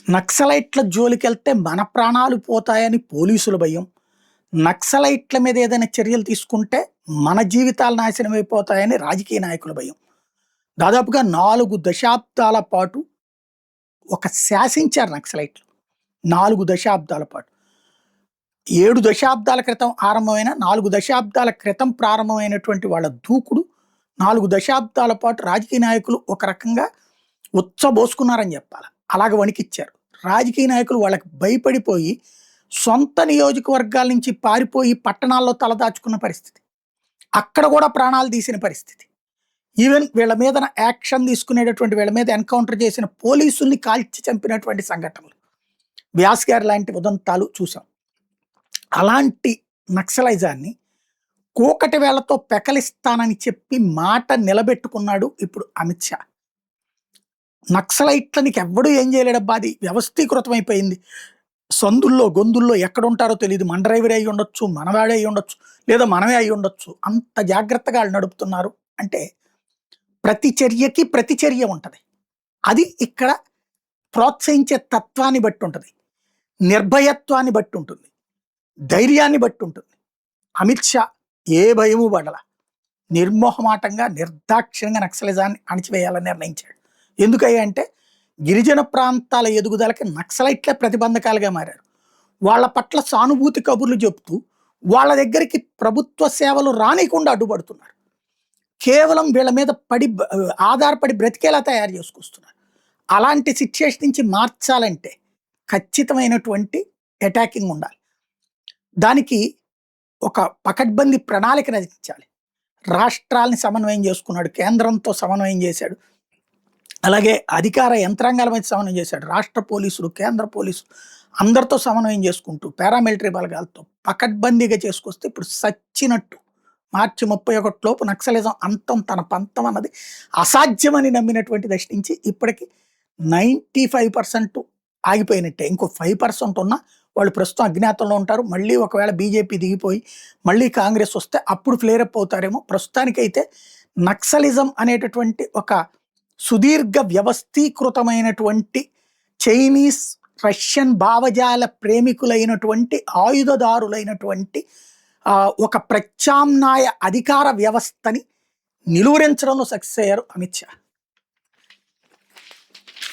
నక్సలైట్ల జోలికెళ్తే మన ప్రాణాలు పోతాయని పోలీసుల భయం. నక్సలైట్ల మీద ఏదైనా చర్యలు తీసుకుంటే మన జీవితాలు నాశనమైపోతాయని రాజకీయ నాయకుల భయం. దాదాపుగా 4 దశాబ్దాల పాటు శాసించారు నక్సలైట్లు. 4 దశాబ్దాల పాటు. 7 దశాబ్దాల క్రితం ఆరంభమైన 4 దశాబ్దాల క్రితం ప్రారంభమైనటువంటి వాళ్ళ దూకుడు 4 దశాబ్దాల పాటు రాజకీయ నాయకులు ఒక రకంగా ఉచ్చబోసుకున్నారని చెప్పాలి. అలాగ వణికిచ్చారు. రాజకీయ నాయకులు వాళ్ళకి భయపడిపోయి సొంత నియోజకవర్గాల నుంచి పారిపోయి పట్టణాల్లో తలదాచుకున్న పరిస్థితి. అక్కడ కూడా ప్రాణాలు తీసిన పరిస్థితి. ఈవెన్ వీళ్ళ మీద యాక్షన్ తీసుకునేటటువంటి వీళ్ళ మీద ఎన్కౌంటర్ చేసిన పోలీసుల్ని కాల్చి చంపినటువంటి సంఘటనలు, వ్యాస్ గారి లాంటి ఉదంతాలు చూసాం. అలాంటి నక్సలైజాన్ని కూకటి వేళ్లతో పెకలిస్తానని చెప్పి మాట నిలబెట్టుకున్నాడు ఇప్పుడు అమిత్ షా. నక్సలైట్లనికి ఎవ్వడూ ఏం చేయలేడబ్బా, అది వ్యవస్థీకృతమైపోయింది. సందుల్లో గొంతుల్లో ఎక్కడుంటారో తెలియదు. మన డ్రైవరే అయి ఉండొచ్చు, మనవాడే అయి ఉండొచ్చు, లేదా మనమే అయి ఉండొచ్చు. అంత జాగ్రత్తగా వాళ్ళు నడుపుతున్నారు. అంటే ప్రతి చర్యకి ప్రతిచర్య ఉంటుంది. అది ఇక్కడ ప్రోత్సహించే తత్వాన్ని బట్టి ఉంటుంది, నిర్భయత్వాన్ని బట్టి ఉంటుంది, ధైర్యాన్ని బట్టి ఉంటుంది. అమిత్ షా ఏ భయము పడల, నిర్మోహమాటంగా నిర్దాక్షిణ్యంగా నక్సలిజాన్ని అణిచివేయాలని నిర్ణయించాడు. ఎందుకయ్యా అంటే గిరిజన ప్రాంతాల ఎదుగుదలకి నక్సలైట్లే ప్రతిబంధకాలుగా మారారు. వాళ్ళ పట్ల సానుభూతి కబుర్లు చెప్తూ వాళ్ళ దగ్గరికి ప్రభుత్వ సేవలు రానికుండా అడ్డుపడుతున్నారు. కేవలం వీళ్ళ మీద ఆధారపడి బ్రతికేలా తయారు చేసుకొస్తున్నారు. అలాంటి సిచ్యుయేషన్ నుంచి మార్చాలంటే ఖచ్చితమైనటువంటి అటాకింగ్ ఉండాలి. దానికి ఒక పకడ్బందీ ప్రణాళిక రచించాలి. రాష్ట్రాలని సమన్వయం చేసుకున్నాడు, కేంద్రంతో సమన్వయం చేశాడు, అలాగే అధికార యంత్రాంగాల మీద సమన్వయం చేశాడు. రాష్ట్ర పోలీసులు, కేంద్ర పోలీసులు అందరితో సమన్వయం చేసుకుంటూ పారామిలిటరీ బలగాలతో పకడ్బందీగా చేసుకొస్తే ఇప్పుడు సచ్చినట్టు మార్చి 31 లోపు నక్సలిజం అంతం తన పంతం అన్నది అసాధ్యమని నమ్మినటువంటి దశ నుంచి ఇప్పటికి 95% ఆగిపోయినట్టే. ఇంకో 5% ఉన్నా వాళ్ళు ప్రస్తుతం అజ్ఞాతంలో ఉంటారు. మళ్ళీ ఒకవేళ బీజేపీ దిగిపోయి మళ్ళీ కాంగ్రెస్ వస్తే అప్పుడు ఫ్లేరప్ అవుతారేమో. ప్రస్తుతానికైతే నక్సలిజం అనేటటువంటి ఒక సుదీర్ఘ వ్యవస్థీకృతమైనటువంటి చైనీస్, రష్యన్ భావజాల ప్రేమికులైనటువంటి ఆయుధదారులైనటువంటి ఒక ప్రత్యామ్నాయ అధికార వ్యవస్థని నిలువరించడంలో సక్సెస్ అయ్యారు అమిత్ షా.